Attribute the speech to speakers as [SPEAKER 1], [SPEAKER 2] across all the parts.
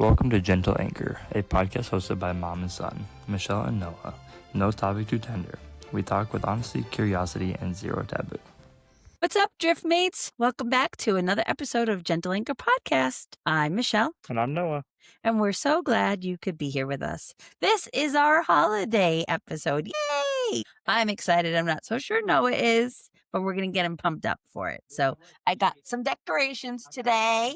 [SPEAKER 1] Welcome to Gentle Anchor, a podcast hosted by mom and son, Michele and Noah. No topic too tender. We talk with honesty, curiosity, and zero taboo.
[SPEAKER 2] What's up, Drift Mates? Welcome back to another episode of Gentle Anchor Podcast. I'm Michele.
[SPEAKER 1] And I'm Noah.
[SPEAKER 2] And we're so glad you could be here with us. This is our holiday episode. Yay! I'm excited. I'm not so sure Noah is, but we're going to get him pumped up for it. So I got some decorations today.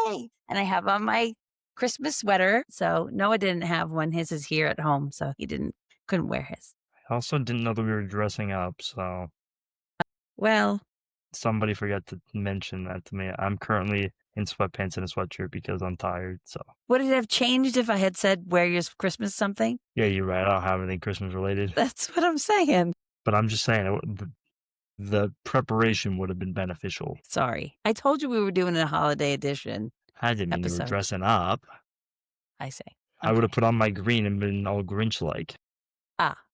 [SPEAKER 2] Yay! And I have on my Christmas sweater. So Noah didn't have one. His is here at home, so he couldn't wear his.
[SPEAKER 1] I also didn't know that we were dressing up, so
[SPEAKER 2] Well,
[SPEAKER 1] somebody forgot to mention that to me. I'm currently in sweatpants and a sweatshirt because I'm tired, so.
[SPEAKER 2] would it have changed if I had said wear your Christmas something?
[SPEAKER 1] Yeah, you're right. I don't have anything Christmas related.
[SPEAKER 2] That's what I'm saying.
[SPEAKER 1] But I'm just saying, the preparation would have been beneficial.
[SPEAKER 2] Sorry. I told you we were doing a holiday edition.
[SPEAKER 1] I didn't mean you were
[SPEAKER 2] episode.
[SPEAKER 1] dressing up.
[SPEAKER 2] I say.
[SPEAKER 1] I would have put on my green and been all Grinch-like.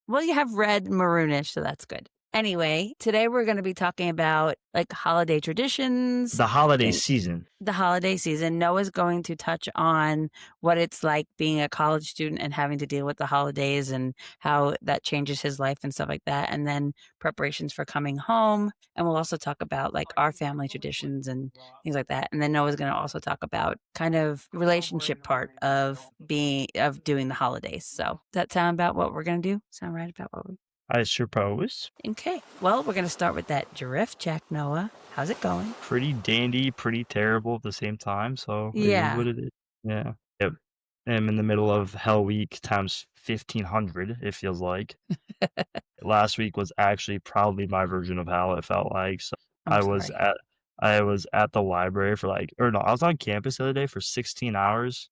[SPEAKER 2] Well, you have red maroonish, so that's good. Anyway, today we're going to be talking about like holiday traditions.
[SPEAKER 1] The holiday season.
[SPEAKER 2] The holiday season. Noah's going to touch on what it's like being a college student and having to deal with the holidays and how that changes his life and stuff like that. And then preparations for coming home. And we'll also talk about like our family traditions and things like that. And then Noah's going to also talk about kind of relationship part of doing the holidays. So does that sound about what we're going to do? Sound right about what we
[SPEAKER 1] I suppose.
[SPEAKER 2] Okay. Well, we're going to start with that drift check, Noah. How's it going?
[SPEAKER 1] Pretty dandy, pretty terrible at the same time. So
[SPEAKER 2] Yeah.
[SPEAKER 1] it is what it is. Yeah. Yep. I'm in the middle of Hell Week times 1500, it feels like. Last week was actually probably my version of hell, it felt like. So I was at the library for I was on campus the other day for 16 hours.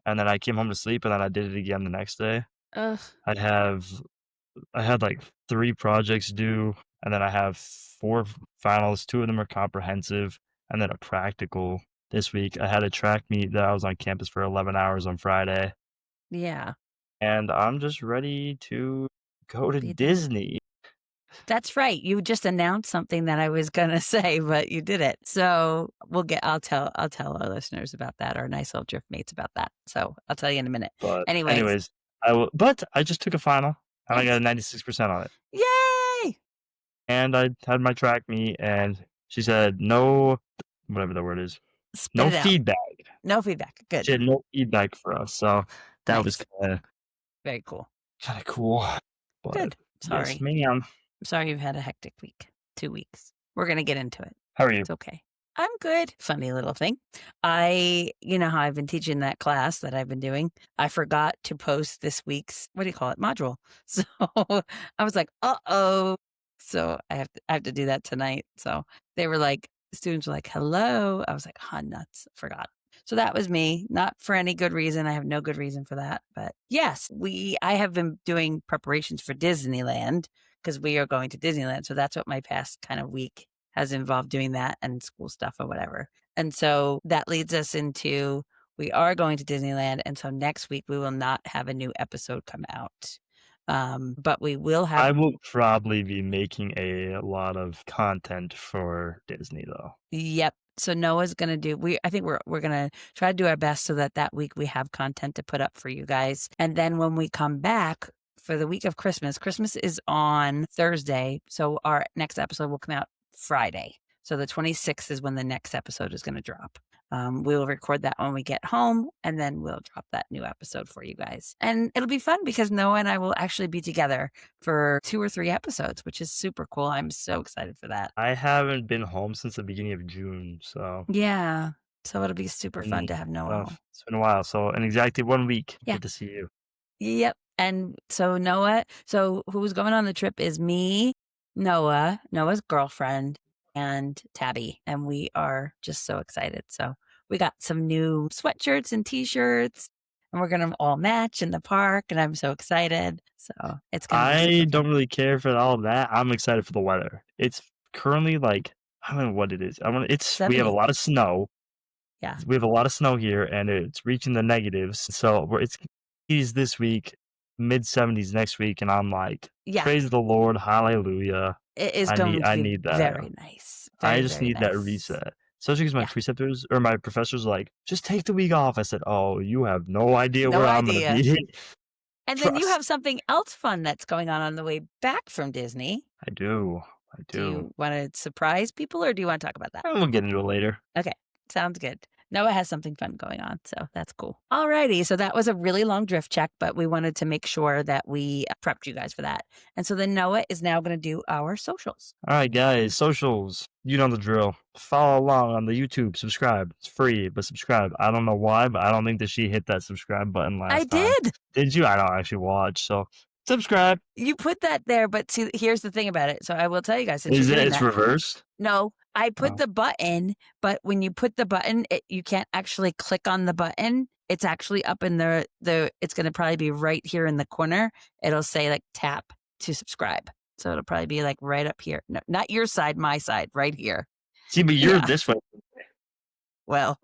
[SPEAKER 1] And then I came home to sleep and then I did it again the next day.
[SPEAKER 2] Ugh.
[SPEAKER 1] I had like 3 projects due, and then I have 4 finals. 2 of them are comprehensive, and then a practical this week. I had a track meet that I was on campus for 11 hours on Friday.
[SPEAKER 2] Yeah.
[SPEAKER 1] And I'm just ready to go to Disney.
[SPEAKER 2] That's right. You just announced something that I was going to say, but you did it. So I'll tell our listeners about that, our nice little drift mates about that. So I'll tell you in a minute.
[SPEAKER 1] But anyways, but I just took a final. And I got a 96% on it.
[SPEAKER 2] Yay!
[SPEAKER 1] And I had my track meet, and she said, no, whatever the word is, no feedback.
[SPEAKER 2] No feedback. Good.
[SPEAKER 1] She had no feedback for us. So that was kind of
[SPEAKER 2] very cool.
[SPEAKER 1] Kind of cool. But
[SPEAKER 2] good. Sorry.
[SPEAKER 1] Yes, ma'am.
[SPEAKER 2] I'm sorry you've had a hectic week. 2 weeks. We're going to get into it.
[SPEAKER 1] How are you?
[SPEAKER 2] It's okay. I'm good. Funny little thing. You know how I've been teaching that class that I've been doing. I forgot to post this week's, module. So I was like, uh-oh. So I have to do that tonight. So they were like, students were like, hello. I was like, nuts. Forgot. So that was me, not for any good reason. I have no good reason for that. But yes, I have been doing preparations for Disneyland because we are going to Disneyland. So that's what my past kind of week has involved, doing that and school stuff or whatever. And so that leads us into, we are going to Disneyland. And so next week we will not have a new episode come out. But we will have.
[SPEAKER 1] I will probably be making a lot of content for Disney though.
[SPEAKER 2] Yep. So Noah's going to do, I think we're going to try to do our best so that week we have content to put up for you guys. And then when we come back for the week of Christmas is on Thursday. So our next episode will come out Friday. So the 26th is when the next episode is going to drop. We will record that when we get home, and then we'll drop that new episode for you guys. And it'll be fun because Noah and I will actually be together for 2 or 3 episodes, which is super cool. I'm so excited for that.
[SPEAKER 1] I haven't been home since the beginning of June, so.
[SPEAKER 2] Yeah. So it'll be super fun to have Noah home.
[SPEAKER 1] It's been a while. So in exactly 1 week, good to see you.
[SPEAKER 2] Yep. And so Noah, who's going on the trip is me, Noah's girlfriend, and Tabby. And we are just so excited. So we got some new sweatshirts and t-shirts, and we're going to all match in the park. And I'm so excited. So it's going to be
[SPEAKER 1] don't really care for all of that. I'm excited for the weather. It's currently like, I don't know what it is. We have a lot of snow.
[SPEAKER 2] Yeah.
[SPEAKER 1] We have a lot of snow here, and it's reaching the negatives. So it's this week, mid-70s next week, and I'm like, praise the Lord, hallelujah.
[SPEAKER 2] It is going to be
[SPEAKER 1] need that.
[SPEAKER 2] very nice.
[SPEAKER 1] I just need that reset. Especially because my
[SPEAKER 2] Yeah,
[SPEAKER 1] preceptors or my professors are like, "Just take the week off." I said, "Oh, you have no idea
[SPEAKER 2] no
[SPEAKER 1] where I'm gonna
[SPEAKER 2] idea.
[SPEAKER 1] be."
[SPEAKER 2] And then you
[SPEAKER 1] Trust.
[SPEAKER 2] have something else fun that's going on the way back from Disney.
[SPEAKER 1] I do. I
[SPEAKER 2] Do
[SPEAKER 1] do.
[SPEAKER 2] you wanna surprise people, or do you wanna talk about that?
[SPEAKER 1] And we'll get into it later.
[SPEAKER 2] Okay, sounds good. Noah has something fun going on, so that's cool. Alrighty, so that was a really long drift check, but we wanted to make sure that we prepped you guys for that. And so then Noah is now gonna do our socials.
[SPEAKER 1] Alright, guys, socials. You know the drill. Follow along on the YouTube. Subscribe. It's free, but subscribe. I don't know why, but I don't think that she hit that subscribe button
[SPEAKER 2] I
[SPEAKER 1] last time.
[SPEAKER 2] did!
[SPEAKER 1] Did you? I don't actually watch, so subscribe.
[SPEAKER 2] You put that there, but see, here's the thing about it. So I will tell you guys since you're
[SPEAKER 1] Is it?
[SPEAKER 2] doing
[SPEAKER 1] It's
[SPEAKER 2] that.
[SPEAKER 1] reversed?
[SPEAKER 2] No, I put
[SPEAKER 1] Oh.
[SPEAKER 2] the button, but when you put the button, you can't actually click on the button. It's actually up in the it's gonna probably be right here in the corner. It'll say like tap to subscribe. So it'll probably be like right up here. No, not your side, my side, right here.
[SPEAKER 1] See, but you're
[SPEAKER 2] Yeah.
[SPEAKER 1] this way,
[SPEAKER 2] Well,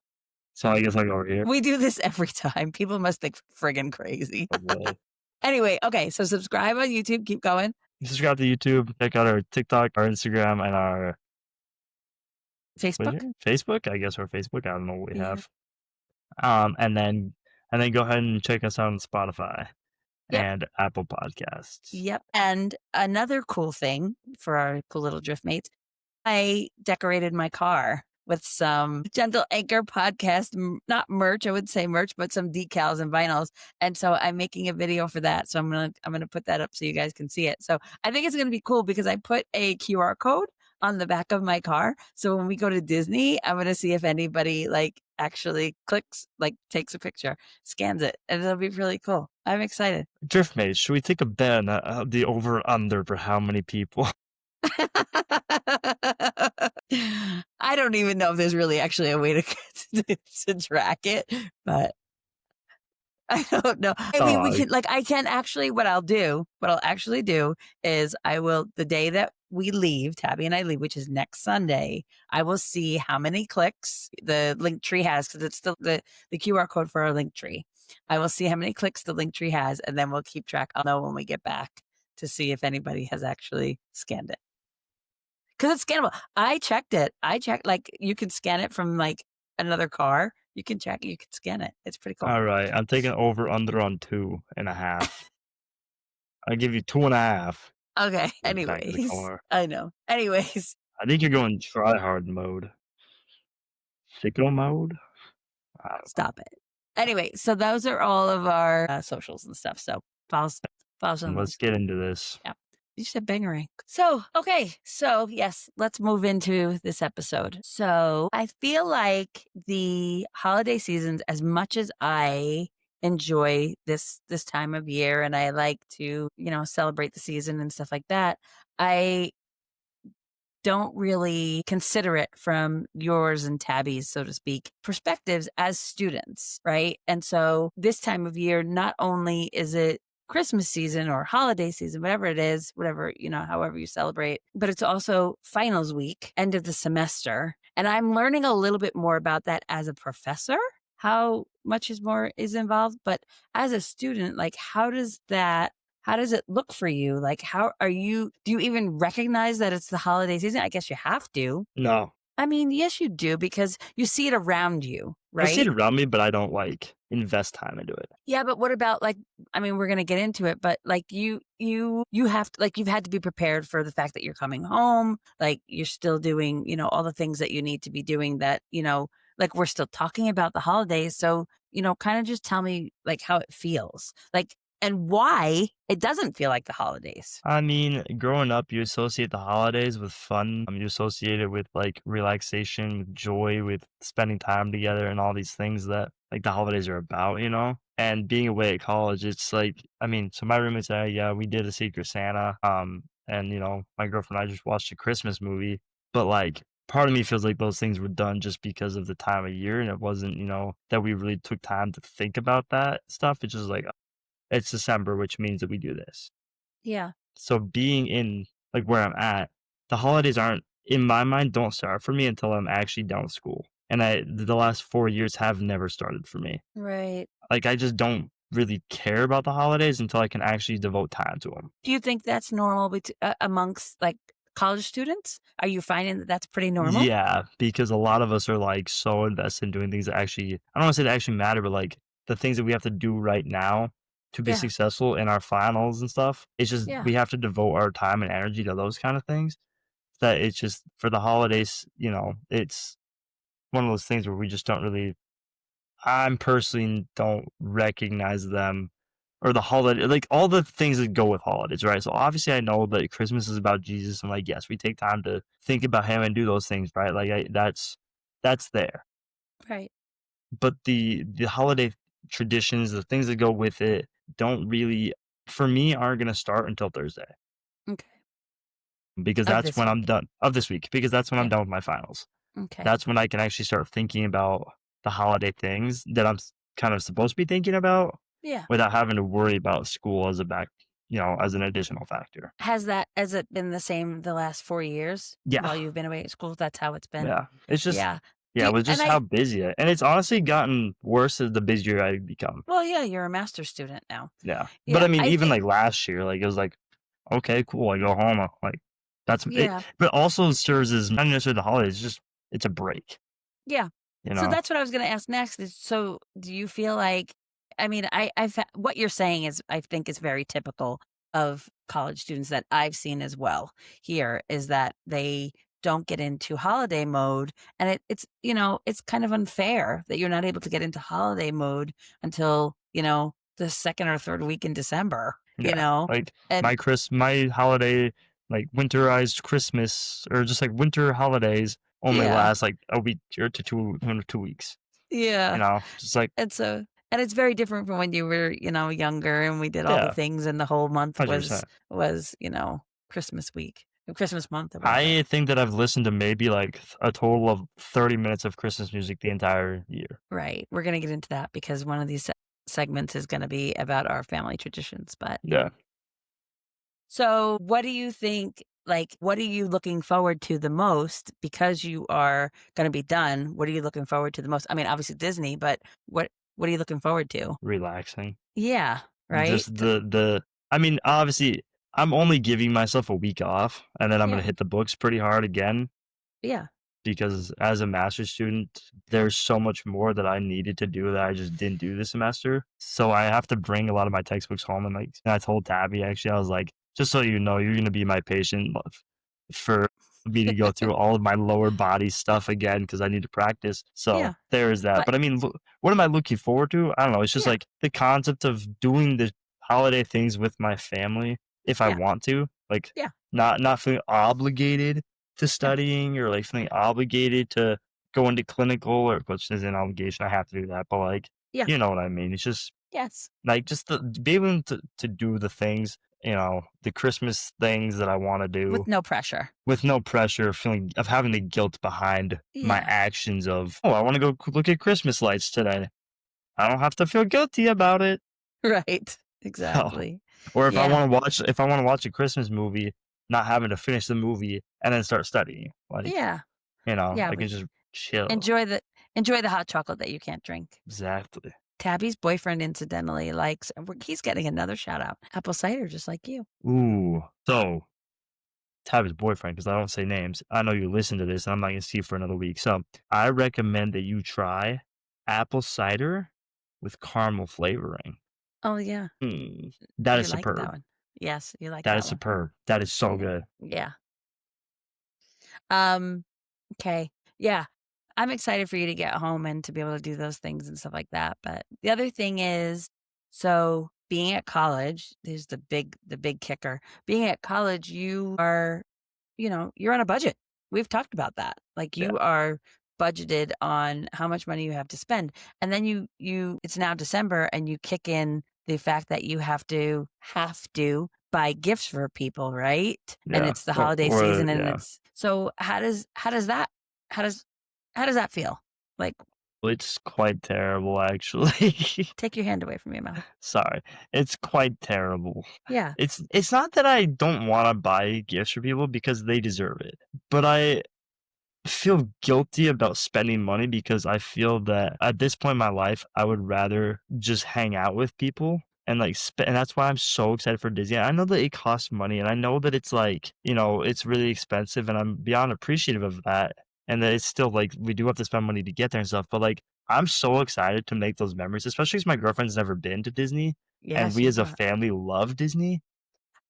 [SPEAKER 1] so I guess I'll go over here.
[SPEAKER 2] we do this every time. People must think friggin' crazy.
[SPEAKER 1] Oh boy.
[SPEAKER 2] Anyway, okay, so subscribe on YouTube. Keep going.
[SPEAKER 1] Subscribe to YouTube. Check out our TikTok, our Instagram, and our what is
[SPEAKER 2] Facebook.
[SPEAKER 1] it? Facebook. I guess our Facebook. I don't know what we
[SPEAKER 2] Yeah.
[SPEAKER 1] have. And then go ahead and check us out on Spotify
[SPEAKER 2] Yep.
[SPEAKER 1] and Apple Podcasts.
[SPEAKER 2] Yep. And another cool thing for our cool little drift mates, I decorated my car with some Gentle Anchor podcast, not merch, I would say merch, but some decals and vinyls. And so I'm making a video for that. So I'm gonna put that up so you guys can see it. So I think it's gonna be cool because I put a QR code on the back of my car. So when we go to Disney, I'm gonna see if anybody like actually clicks, like takes a picture, scans it, and it'll be really cool. I'm excited.
[SPEAKER 1] Driftmates, should we take a bet on the over under for how many people?
[SPEAKER 2] I don't even know if there's really actually a way to track it, but I don't know. I mean, we
[SPEAKER 1] Oh,
[SPEAKER 2] can like I can actually what I'll actually do is I will the day that we leave, Tabby and I leave, which is next Sunday, I will see how many clicks the link tree has because it's still the QR code for our link tree. I will see how many clicks the link tree has, and then we'll keep track. I'll know when we get back to see if anybody has actually scanned it. Because it's scannable. I checked it. I checked, like, you can scan it from, like, another car. You can check it. You can scan it. It's pretty cool.
[SPEAKER 1] all right. I'm taking over under on 2.5. I give you 2.5.
[SPEAKER 2] Okay.
[SPEAKER 1] Back to the
[SPEAKER 2] Anyways,
[SPEAKER 1] car.
[SPEAKER 2] I know. Anyways,
[SPEAKER 1] I think you're going try hard mode. Sicko mode? I don't know.
[SPEAKER 2] stop it. Anyway, so those are all of our socials and stuff. So follow us on
[SPEAKER 1] Let's
[SPEAKER 2] those.
[SPEAKER 1] get into this.
[SPEAKER 2] Yeah. You said bangerang. So, okay. So, yes, let's move into this episode. So, I feel like the holiday seasons, as much as I enjoy this time of year and I like to, celebrate the season and stuff like that, I don't really consider it from yours and Tabby's, so to speak, perspectives as students, right? And so this time of year, not only is it Christmas season or holiday season, whatever it is, whatever, however you celebrate, but it's also finals week, end of the semester. And I'm learning a little bit more about that as a professor, how much is more is involved. But as a student, like, how does it look for you? Like, do you even recognize that it's the holiday season? I guess you have to.
[SPEAKER 1] No.
[SPEAKER 2] I mean, yes, you do because you see it around you,
[SPEAKER 1] I see it
[SPEAKER 2] right?
[SPEAKER 1] around me, but I don't invest time into it.
[SPEAKER 2] Yeah, but what about like, I mean, we're going to get into it, but like you have to, like, you've had to be prepared for the fact that you're coming home. Like you're still doing, all the things that you need to be doing that, like we're still talking about the holidays. So, kind of just tell me like how it feels like and why it doesn't feel like the holidays.
[SPEAKER 1] I mean, growing up, you associate the holidays with fun. You associate it with relaxation, with joy, with spending time together, and all these things that the holidays are about. And being away at college, it's so my roommates and I, yeah, we did a Secret Santa. And my girlfriend and I just watched a Christmas movie. But part of me feels like those things were done just because of the time of year, and it wasn't, that we really took time to think about that stuff. It's just it's December, which means that we do this.
[SPEAKER 2] Yeah.
[SPEAKER 1] So being in where I'm at, the holidays aren't in my mind don't start for me until I'm actually done with school. And the last 4 years have never started for me.
[SPEAKER 2] Right.
[SPEAKER 1] I just don't really care about the holidays until I can actually devote time to them.
[SPEAKER 2] Do you think that's normal amongst like college students? Are you finding that that's pretty normal?
[SPEAKER 1] Yeah, because a lot of us are, like, so invested in doing things that actually I don't wanna say that actually matter, but, like, the things that we have to do right now to be
[SPEAKER 2] Yeah,
[SPEAKER 1] successful in our finals and stuff, it's just
[SPEAKER 2] yeah,
[SPEAKER 1] we have to devote our time and energy to those kind of things that it's just for the holidays, it's one of those things where we just don't really I'm personally don't recognize them or the holiday like, all the things that go with holidays, right? So, obviously, I know that Christmas is about Jesus, and, like, yes, we take time to think about him and do those things, right? Like, that's there.
[SPEAKER 2] right.
[SPEAKER 1] But the holiday traditions, the things that go with it don't really for me, aren't gonna start until Thursday
[SPEAKER 2] Okay.
[SPEAKER 1] because
[SPEAKER 2] Of
[SPEAKER 1] that's
[SPEAKER 2] this
[SPEAKER 1] when I'm
[SPEAKER 2] week.
[SPEAKER 1] done of this week, because that's when I'm
[SPEAKER 2] Yeah.
[SPEAKER 1] done with my finals.
[SPEAKER 2] Okay.
[SPEAKER 1] That's when I can actually start thinking about the holiday things that kind of supposed to be thinking about
[SPEAKER 2] Yeah.
[SPEAKER 1] without having to worry about school as a as an additional factor.
[SPEAKER 2] Has it been the same the last 4 years
[SPEAKER 1] Yeah,
[SPEAKER 2] while you've been away at school? That's how it's been?
[SPEAKER 1] yeah. It's just
[SPEAKER 2] Yeah.
[SPEAKER 1] yeah, with
[SPEAKER 2] And
[SPEAKER 1] just how busy and it's honestly gotten worse as the busier I become.
[SPEAKER 2] well, yeah, you're a master's student now.
[SPEAKER 1] Yeah. But
[SPEAKER 2] Yeah,
[SPEAKER 1] I mean,
[SPEAKER 2] I
[SPEAKER 1] even
[SPEAKER 2] think
[SPEAKER 1] like last year, like it was like, okay, cool. I go home. Like that's it.
[SPEAKER 2] yeah,
[SPEAKER 1] But also serves as not necessarily the holidays. It's just it's a break.
[SPEAKER 2] yeah.
[SPEAKER 1] You
[SPEAKER 2] So
[SPEAKER 1] know.
[SPEAKER 2] that's what I was gonna ask next is, so do you feel like I mean, what you're saying is I think is very typical of college students that I've seen as well here, is that they don't get into holiday mode, and it's kind of unfair that you're not able to get into holiday mode until, the 2nd or 3rd week in December,
[SPEAKER 1] Yeah. Like
[SPEAKER 2] And
[SPEAKER 1] my holiday, like winterized Christmas or just like winter holidays only
[SPEAKER 2] yeah,
[SPEAKER 1] last like a week or to 2 weeks.
[SPEAKER 2] yeah.
[SPEAKER 1] Just like
[SPEAKER 2] And it's very different from when you were, younger and we did all the
[SPEAKER 1] yeah,
[SPEAKER 2] things and the whole month
[SPEAKER 1] 100%.
[SPEAKER 2] was, Christmas week, Christmas month or whatever.
[SPEAKER 1] I think that I've listened to maybe like a total of 30 minutes of Christmas music the entire year.
[SPEAKER 2] Right. We're gonna get into that because one of these segments is gonna be about our family traditions. But
[SPEAKER 1] Yeah.
[SPEAKER 2] so what do you think? Like, what are you looking forward to the most because you are gonna be done? What are you looking forward to the most? I mean, obviously Disney, but what are you looking forward to?
[SPEAKER 1] Relaxing.
[SPEAKER 2] Yeah. Right.
[SPEAKER 1] Just I mean, obviously, I'm only giving myself a week off, and then I'm gonna
[SPEAKER 2] Yeah.
[SPEAKER 1] hit the books pretty hard again
[SPEAKER 2] Yeah.
[SPEAKER 1] because as a master's student, there's so much more that I needed to do that I just didn't do this semester. So I have to bring a lot of my textbooks home, and, like, and I told Tabby, actually, I was like, "Just so you know, you're gonna be my patient for me to go through all of my lower body stuff again because I need to practice." So
[SPEAKER 2] Yeah.
[SPEAKER 1] there is that.
[SPEAKER 2] But
[SPEAKER 1] But I mean, what am I looking forward to? I don't know. It's just
[SPEAKER 2] yeah.
[SPEAKER 1] like the concept of doing the holiday things with my family if I
[SPEAKER 2] Yeah.
[SPEAKER 1] want to, like
[SPEAKER 2] Yeah.
[SPEAKER 1] not feeling obligated to
[SPEAKER 2] Yeah.
[SPEAKER 1] studying or like feeling obligated to go into clinical or which is an obligation. I have to do that, but like
[SPEAKER 2] Yeah.
[SPEAKER 1] you know what I mean. It's just
[SPEAKER 2] Yes.
[SPEAKER 1] like just to be able to do the things, the Christmas things that I want to do
[SPEAKER 2] With no pressure.
[SPEAKER 1] with no pressure of having the guilt behind my
[SPEAKER 2] Yeah.
[SPEAKER 1] actions of, "Oh, I wanna go look at Christmas lights today." I don't have to feel guilty about it.
[SPEAKER 2] Right.
[SPEAKER 1] Oh,
[SPEAKER 2] Exactly.
[SPEAKER 1] or
[SPEAKER 2] Yeah.
[SPEAKER 1] if I wanna watch a Christmas movie, not having to finish the movie and then start studying, like,
[SPEAKER 2] Yeah. Yeah.
[SPEAKER 1] I can just chill.
[SPEAKER 2] Enjoy the enjoy the hot chocolate that you can't drink.
[SPEAKER 1] Exactly.
[SPEAKER 2] Tabby's boyfriend incidentally likes he's getting another shout out. Apple cider just like you.
[SPEAKER 1] Ooh, so, Tabby's boyfriend, because I don't say names, I know you listen to this, and I'm not gonna see you for another week, so, I recommend that you try apple cider with caramel flavoring.
[SPEAKER 2] Oh yeah.
[SPEAKER 1] That is
[SPEAKER 2] You like that
[SPEAKER 1] superb.
[SPEAKER 2] one. Yes, you like
[SPEAKER 1] That
[SPEAKER 2] that
[SPEAKER 1] is
[SPEAKER 2] one.
[SPEAKER 1] superb. That is so
[SPEAKER 2] Yeah.
[SPEAKER 1] good.
[SPEAKER 2] Yeah. Um okay. Yeah. I'm excited for you to get home and to be able to do those things and stuff like that. But the other thing is, so being at college, there's the big kicker. Being at college, you're on a budget. We've talked about that. Like
[SPEAKER 1] Yeah,
[SPEAKER 2] you are budgeted on how much money you have to spend. And then it's now December and you kick in the fact that you have to buy gifts for people, right? And
[SPEAKER 1] yeah,
[SPEAKER 2] it's the holiday
[SPEAKER 1] or
[SPEAKER 2] season and
[SPEAKER 1] yeah.
[SPEAKER 2] it's so how does how does that feel? Like,
[SPEAKER 1] It's quite terrible, actually.
[SPEAKER 2] take your hand away from your mouth.
[SPEAKER 1] Sorry. It's quite terrible.
[SPEAKER 2] Yeah.
[SPEAKER 1] It's not that I don't wanna buy gifts for people because they deserve it, but I feel guilty about spending money because I feel that at this point in my life, I would rather just hang out with people and, like, and that's why I'm so excited for Disney. I know that it costs money, and I know that it's, like, it's really expensive, and I'm beyond appreciative of that, and that it's still, like, we do have to spend money to get there and stuff, but, like, I'm so excited to make those memories, especially 'cause my girlfriend's never been to Disney,
[SPEAKER 2] Yeah,
[SPEAKER 1] and we
[SPEAKER 2] she's
[SPEAKER 1] as a
[SPEAKER 2] not.
[SPEAKER 1] family love Disney,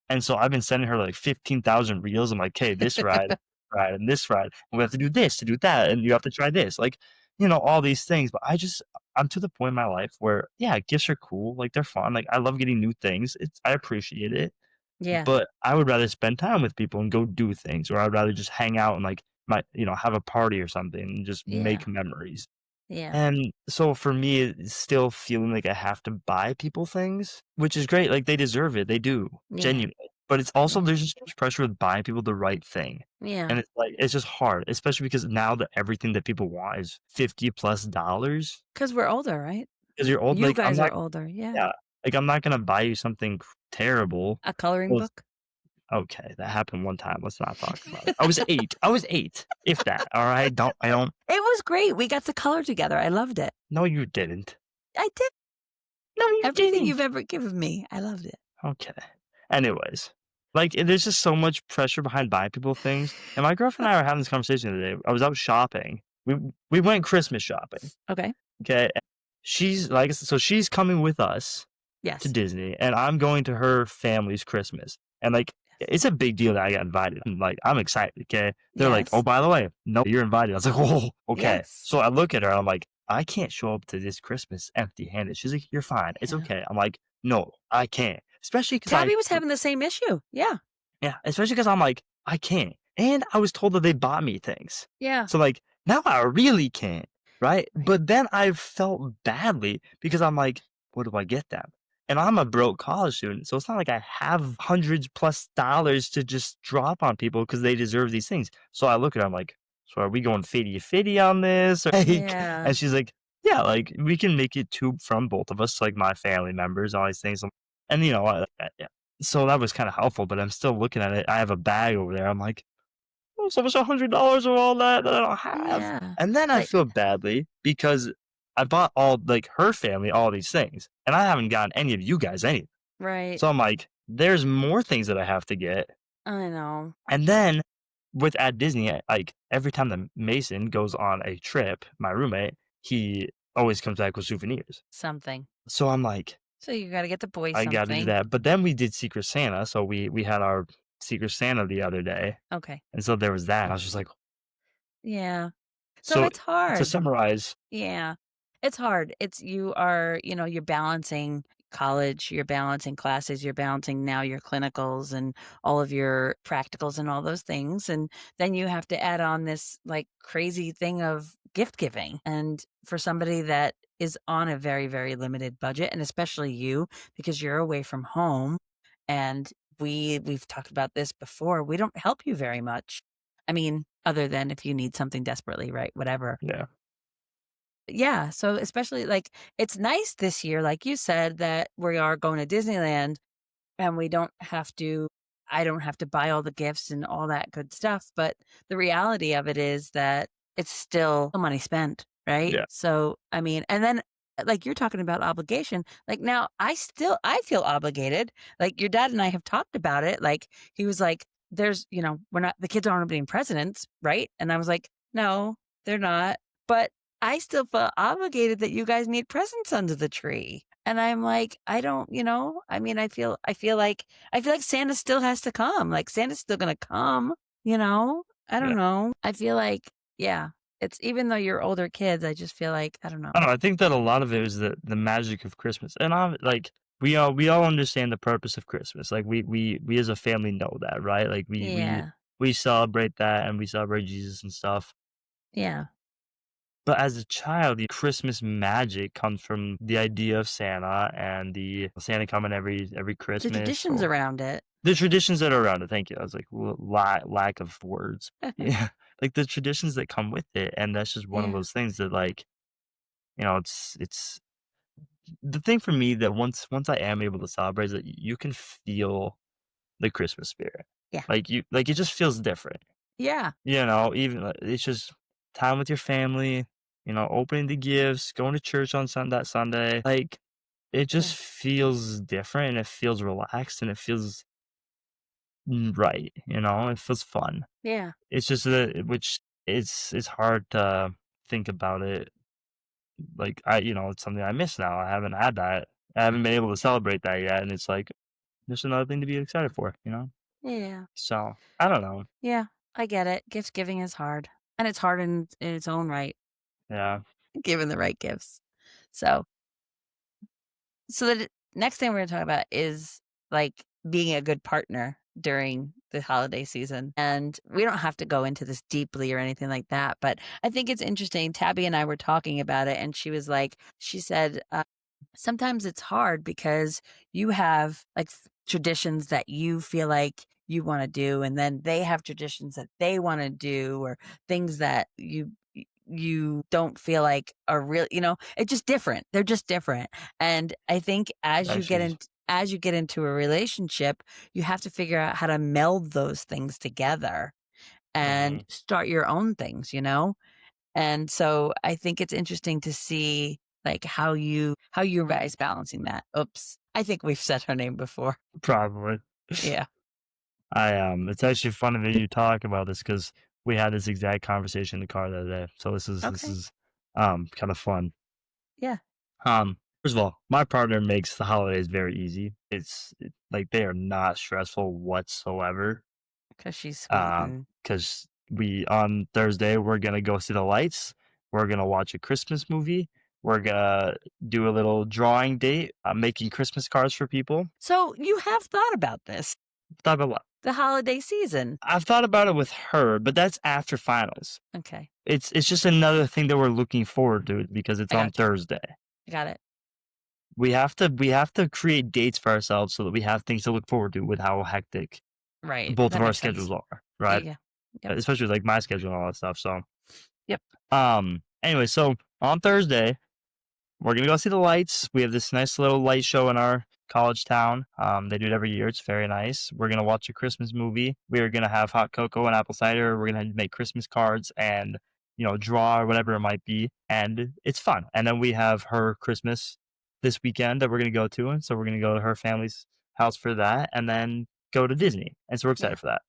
[SPEAKER 1] and so I've been sending her, like, 15,000 reels. I'm like, "Hey, this ride, and this ride, and we have to do this to do that, and you have to try this." Like, all these things, but I'm to the point in my life where, yeah, gifts are cool, like, they're fun, like, I love getting new things, I appreciate it,
[SPEAKER 2] Yeah,
[SPEAKER 1] but I would rather spend time with people and go do things, or I'd rather just hang out and, like, have a party or something and just
[SPEAKER 2] yeah,
[SPEAKER 1] make memories.
[SPEAKER 2] yeah,
[SPEAKER 1] And so for me, it's still feeling like I have to buy people things, which is great, like, they deserve it, they do,
[SPEAKER 2] yeah,
[SPEAKER 1] genuinely, but it's also
[SPEAKER 2] yeah,
[SPEAKER 1] there's just so much pressure with buying people the right thing,
[SPEAKER 2] yeah.
[SPEAKER 1] and it's like, it's just hard, especially because now that everything that people want is 50 plus dollars.
[SPEAKER 2] 'Cause we're older, right?
[SPEAKER 1] Because 'cause you're old,
[SPEAKER 2] You
[SPEAKER 1] like, I'm
[SPEAKER 2] guys
[SPEAKER 1] not
[SPEAKER 2] are older, yeah.
[SPEAKER 1] yeah, like, I'm not gonna buy you something terrible.
[SPEAKER 2] A coloring
[SPEAKER 1] Well,
[SPEAKER 2] book?
[SPEAKER 1] okay, that happened one time, let's not talk about it. I was 8, if that, alright? I don't
[SPEAKER 2] It was great, we got to color together, I loved it.
[SPEAKER 1] No, you didn't.
[SPEAKER 2] I did
[SPEAKER 1] No, you
[SPEAKER 2] everything you've
[SPEAKER 1] didn't.
[SPEAKER 2] ever given me, I loved it.
[SPEAKER 1] Okay. Anyways, like, there's just so much pressure behind buying people things, and my girlfriend and I were having this conversation the other day. I was out shopping. We went Christmas shopping,
[SPEAKER 2] Okay.
[SPEAKER 1] okay? She's like, so she's coming with us to
[SPEAKER 2] Yes.
[SPEAKER 1] Disney, and I'm going to her family's Christmas, and, like,
[SPEAKER 2] Yes.
[SPEAKER 1] it's a big deal that I got invited. I'm excited, okay? They're like, "Oh,
[SPEAKER 2] Yes.
[SPEAKER 1] by the way, no, you're invited." I was like, "Oh, okay."
[SPEAKER 2] Yes.
[SPEAKER 1] So I look at her, I'm like, "I can't show up to this Christmas empty-handed." She's like, "You're fine. It's
[SPEAKER 2] Yeah.
[SPEAKER 1] okay." I'm like, "No, I can't." Especially because
[SPEAKER 2] Tabby was having the same issue. Yeah.
[SPEAKER 1] yeah, especially because 'cause I'm like, "I can't." And I was told that they bought me things.
[SPEAKER 2] Yeah.
[SPEAKER 1] So, like, now I really can't, right?
[SPEAKER 2] Right.
[SPEAKER 1] But then I felt badly because I'm like, "What do I get them?" And I'm a broke college student, so it's not like I have hundreds plus dollars to just drop on people because they deserve these things. So I look at her, I'm like, "So are we going fitty-fitty on this?" Like,
[SPEAKER 2] Yeah.
[SPEAKER 1] and she's like, "Yeah, like, we can make it 2 from both of us, like, my family members, all these things." And, yeah. So that was kinda helpful, but I'm still looking at it. I have a bag over there. I'm like, "Oh, so it's $100 of all that I don't have."
[SPEAKER 2] Yeah.
[SPEAKER 1] And then I
[SPEAKER 2] But
[SPEAKER 1] feel badly because I bought all like, her family all these things, and I haven't gotten any of you guys anything.
[SPEAKER 2] right.
[SPEAKER 1] So I'm like, "There's more things that I have to get."
[SPEAKER 2] I know.
[SPEAKER 1] And then at Disney, like, every time that Mason goes on a trip, my roommate, he always comes back with souvenirs.
[SPEAKER 2] Something.
[SPEAKER 1] So I'm like,
[SPEAKER 2] So you gotta get the boy
[SPEAKER 1] I gotta do
[SPEAKER 2] something.
[SPEAKER 1] that. But then we did Secret Santa, so we had our Secret Santa the other day,
[SPEAKER 2] Okay.
[SPEAKER 1] and so there was that, and I was just like,
[SPEAKER 2] Yeah. So
[SPEAKER 1] so
[SPEAKER 2] it's
[SPEAKER 1] to
[SPEAKER 2] hard.
[SPEAKER 1] summarize,
[SPEAKER 2] Yeah. It's hard. You are, you're balancing college, you're balancing classes, you're balancing now your clinicals and all of your practicals and all those things. And then you have to add on this like crazy thing of gift giving. And for somebody that is on a very, very limited budget, and especially you, because you're away from home and we've talked about this before, we don't help you very much. I mean, other than if you need something desperately, right? Whatever.
[SPEAKER 1] yeah,
[SPEAKER 2] Yeah, so especially, like, it's nice this year, like you said, that we are going to Disneyland and we don't have to I don't have to buy all the gifts and all that good stuff, but the reality of it is that it's still money spent, right?
[SPEAKER 1] yeah,
[SPEAKER 2] So, I mean, and then, like, you're talking about obligation, like, now I feel obligated, like, your dad and I have talked about it, like, he was like, we're not the kids aren't being presidents, right? And I was like, "No, they're not." But I still feel obligated that you guys need presents under the tree. And I'm like, I don't, I mean, I feel like Santa still has to come. Like Santa's still gonna come, you know? I
[SPEAKER 1] yeah.
[SPEAKER 2] don't know. I feel like, yeah, it's even though you're older kids, I just feel like, I don't know.
[SPEAKER 1] I don't know, I think that a lot of it is the magic of Christmas, and I'm like, we all understand the purpose of Christmas, like, we as a family know that, right? Like,
[SPEAKER 2] Yeah.
[SPEAKER 1] we celebrate that, and we celebrate Jesus and stuff,
[SPEAKER 2] Yeah.
[SPEAKER 1] but as a child, the Christmas magic comes from the idea of Santa and the Santa coming every
[SPEAKER 2] The
[SPEAKER 1] Christmas,
[SPEAKER 2] traditions
[SPEAKER 1] or
[SPEAKER 2] around it.
[SPEAKER 1] the traditions that are around it, thank you, I was like, lack of words. Yeah, like, the traditions that come with it, and that's just one of
[SPEAKER 2] Yeah.
[SPEAKER 1] those things that, like, it's the thing for me that once I am able to celebrate is that you can feel the Christmas spirit.
[SPEAKER 2] Yeah.
[SPEAKER 1] Like, it just feels different,
[SPEAKER 2] Yeah.
[SPEAKER 1] even, it's just time with your family, opening the gifts, going to church on that Sunday, like, it
[SPEAKER 2] Yeah.
[SPEAKER 1] just feels different, and it feels relaxed, and it feels right, you know? It feels fun.
[SPEAKER 2] Yeah.
[SPEAKER 1] It's just that which it's hard to think about it, like, it's something I miss now. I haven't had that. I haven't been able to celebrate that yet, and it's like, just another thing to be excited for, you know?
[SPEAKER 2] Yeah.
[SPEAKER 1] So, I don't know.
[SPEAKER 2] Yeah. I get it. Gift giving is hard. And it's hard in its own right,
[SPEAKER 1] Yeah.
[SPEAKER 2] given the right gifts. So So the next thing we're gonna talk about is, like, being a good partner during the holiday season, and we don't have to go into this deeply or anything like that, but I think it's interesting. Tabby and I were talking about it, and she said, sometimes it's hard because you have, like, traditions that you feel like you wanna do, and then they have traditions that they wanna do, or things that you don't feel like are real, it's just different. They're just different. And I think
[SPEAKER 1] Actually,
[SPEAKER 2] as you get into a relationship, you have to figure out how to meld those things together and
[SPEAKER 1] mhm.
[SPEAKER 2] start your own things, you know? And so I think it's interesting to see, like, how you guys balancing that. Oops. I think we've said her name before.
[SPEAKER 1] Probably.
[SPEAKER 2] Yeah.
[SPEAKER 1] It's actually funny that you talk about this because we had this exact conversation in the car the other day. So this
[SPEAKER 2] Okay.
[SPEAKER 1] is, kind of fun.
[SPEAKER 2] Yeah.
[SPEAKER 1] First of all, my partner makes the holidays very easy. Like, they are not stressful whatsoever.
[SPEAKER 2] Because she's sweet and
[SPEAKER 1] Because on Thursday, we're gonna go see the lights. We're gonna watch a Christmas movie. We're gonna do a little drawing date. I'm making Christmas cards for people.
[SPEAKER 2] so you have thought about this,
[SPEAKER 1] Thought about what?
[SPEAKER 2] the holiday season.
[SPEAKER 1] I've thought about it with her, but that's after finals.
[SPEAKER 2] Okay.
[SPEAKER 1] It's just another thing that we're looking forward to because it's
[SPEAKER 2] I
[SPEAKER 1] on
[SPEAKER 2] gotcha.
[SPEAKER 1] Thursday.
[SPEAKER 2] I got it.
[SPEAKER 1] We have to create dates for ourselves so that we have things to look forward to with how hectic
[SPEAKER 2] Right.
[SPEAKER 1] both of
[SPEAKER 2] That
[SPEAKER 1] our
[SPEAKER 2] makes sense.
[SPEAKER 1] schedules are, right?
[SPEAKER 2] Yeah. Yep.
[SPEAKER 1] Especially like my schedule and all that stuff. So,
[SPEAKER 2] Yep.
[SPEAKER 1] anyway, so on Thursday, we're gonna go see the lights. We have this nice little light show in our college town. They do it every year. It's very nice. We're gonna watch a Christmas movie. We're gonna have hot cocoa and apple cider. We're gonna make Christmas cards and draw or whatever it might be, and it's fun. And then we have her Christmas this weekend that we're gonna go to, and so we're gonna go to her family's house for that, and then go to Disney. And so we're
[SPEAKER 2] Yeah.
[SPEAKER 1] excited for that.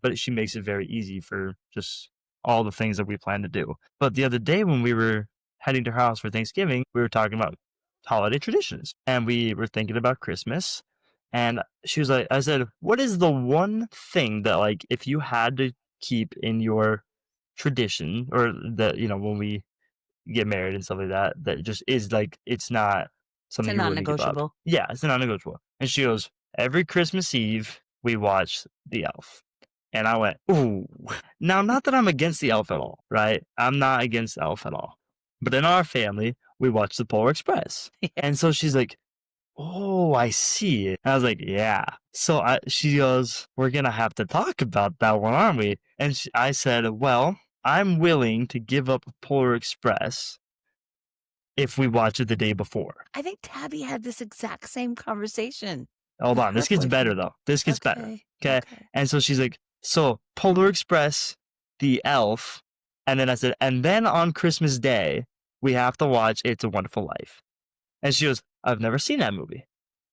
[SPEAKER 1] But she makes it very easy for just all the things that we plan to do. But the other day when we were heading to her house for Thanksgiving, we were talking about holiday traditions and we were thinking about Christmas. And she was like, I said, what is the one thing that, like, if you had to keep in your tradition or that, when we get married and stuff like that, that just is like, it's not
[SPEAKER 2] It's a
[SPEAKER 1] something you wouldn't give up?
[SPEAKER 2] non-negotiable.
[SPEAKER 1] Yeah, it's a non negotiable. And she goes, every Christmas Eve, we watch The Elf. And I went, "Ooh." Now, not that I'm against the Elf at all, right? I'm not against Elf at all. But in our family, we watch the Polar Express. And so she's like, "Oh, I see." And I was like, "Yeah." So she goes, "We're gonna have to talk about that one, aren't we?" And I said, "Well, I'm willing to give up Polar Express if we watch it the day before."
[SPEAKER 2] I think Tabby had this exact same conversation
[SPEAKER 1] Hold
[SPEAKER 2] with
[SPEAKER 1] on,
[SPEAKER 2] her
[SPEAKER 1] this gets better
[SPEAKER 2] boyfriend.
[SPEAKER 1] though. This gets better.
[SPEAKER 2] Okay.
[SPEAKER 1] Okay.
[SPEAKER 2] Okay.
[SPEAKER 1] And so she's like, so Polar Express, the elf. And then I said, and then on Christmas Day, we have to watch It's a Wonderful Life. And she goes, I've never seen that movie.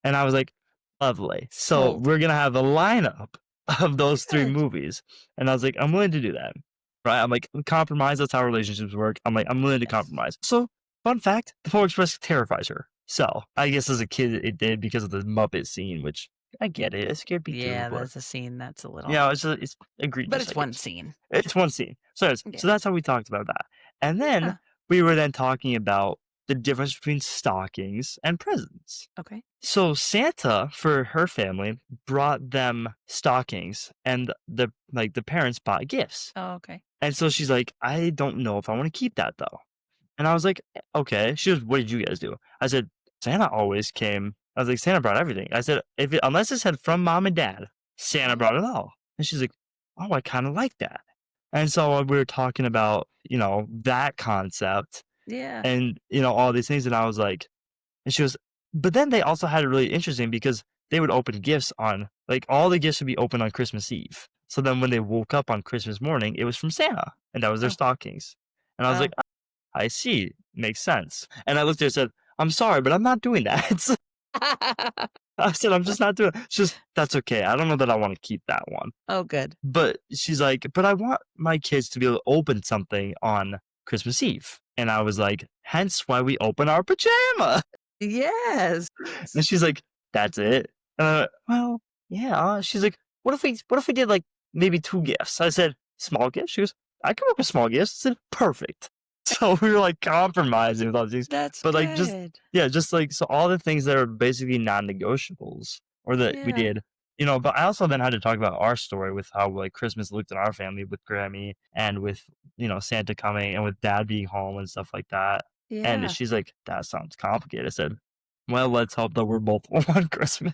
[SPEAKER 1] And I was like, lovely. So
[SPEAKER 2] Sold.
[SPEAKER 1] we're going to have a lineup of those three
[SPEAKER 2] Good.
[SPEAKER 1] movies. And I was like, I'm willing to do that. Right. I'm like, compromise. That's how relationships work. I'm like, I'm willing to
[SPEAKER 2] Yes.
[SPEAKER 1] compromise. So, fun fact, the Polar Express terrifies her. So I guess as a kid, it did because of the Muppet scene, which I get it. It scared me too.
[SPEAKER 2] Yeah,
[SPEAKER 1] But,
[SPEAKER 2] there's a scene that's a little,
[SPEAKER 1] it's
[SPEAKER 2] but
[SPEAKER 1] egregious,
[SPEAKER 2] it's
[SPEAKER 1] I
[SPEAKER 2] one
[SPEAKER 1] guess.
[SPEAKER 2] scene.
[SPEAKER 1] It's one scene. So
[SPEAKER 2] Yeah.
[SPEAKER 1] that's how we talked about that. And then
[SPEAKER 2] Yeah.
[SPEAKER 1] we were then talking about the difference between stockings and presents.
[SPEAKER 2] Okay.
[SPEAKER 1] So Santa, for her family, brought them stockings and the parents bought gifts.
[SPEAKER 2] Oh, okay.
[SPEAKER 1] And so she's like, I don't know if I want to keep that though. And I was like, okay. She goes, what did you guys do? I said, Santa always came. I was like, Santa brought everything. I said, unless it said from mom and dad, Santa
[SPEAKER 2] Yeah.
[SPEAKER 1] brought it all. And she's like, oh, I kind of like that. And so we were talking about, that concept
[SPEAKER 2] Yeah.
[SPEAKER 1] and, all these things. And I was like, and she goes, but then they also had it really interesting because they would open gifts like all the gifts would be open on Christmas Eve. So then when they woke up on Christmas morning, it was from Santa and that was their
[SPEAKER 2] Oh.
[SPEAKER 1] stockings. And I was like,
[SPEAKER 2] Oh.
[SPEAKER 1] I see. Makes sense. And I looked at her and said, I'm sorry, but I'm not doing that." I said, "I'm just not doing it." She's just, "That's okay. I don't know that I wanna keep that one."
[SPEAKER 2] Oh, good.
[SPEAKER 1] But she's like, "But I want my kids to be able to open something on Christmas Eve." And I was like, "Hence why we open our pajama."
[SPEAKER 2] Yes.
[SPEAKER 1] And she's like, "That's it?" "Well, yeah." She's like, what if we did, like, maybe 2 gifts?" I said, "Small gifts?" She goes, "I come up with small gifts." I said, "Perfect." So we were, like, compromising with all these things,
[SPEAKER 2] That's
[SPEAKER 1] but, like, just
[SPEAKER 2] good.
[SPEAKER 1] yeah, just, like so all the things that are basically non-negotiables or that we
[SPEAKER 2] Yeah.
[SPEAKER 1] did, but I also then had to talk about our story with how, like, Christmas looked in our family with Grammy and with, Santa coming and with dad being home and stuff like that. And
[SPEAKER 2] Yeah.
[SPEAKER 1] she's like, "That sounds complicated." I said, "Well, let's hope that we're both home on Christmas."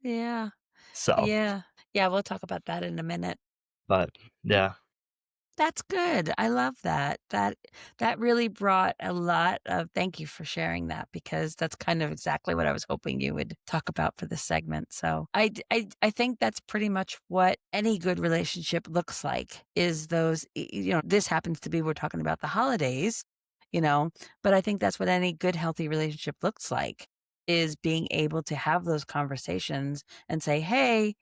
[SPEAKER 2] Yeah.
[SPEAKER 1] So,
[SPEAKER 2] Yeah. Yeah, we'll talk about that in a minute.
[SPEAKER 1] but yeah.
[SPEAKER 2] That's good. I love that. That really brought a lot of thank you for sharing that because that's kind of exactly what I was hoping you would talk about for this segment. So I think that's pretty much what any good relationship looks like is those, this happens to be, we're talking about the holidays, you know, but I think that's what any good, healthy relationship looks like is being able to have those conversations and say, hey,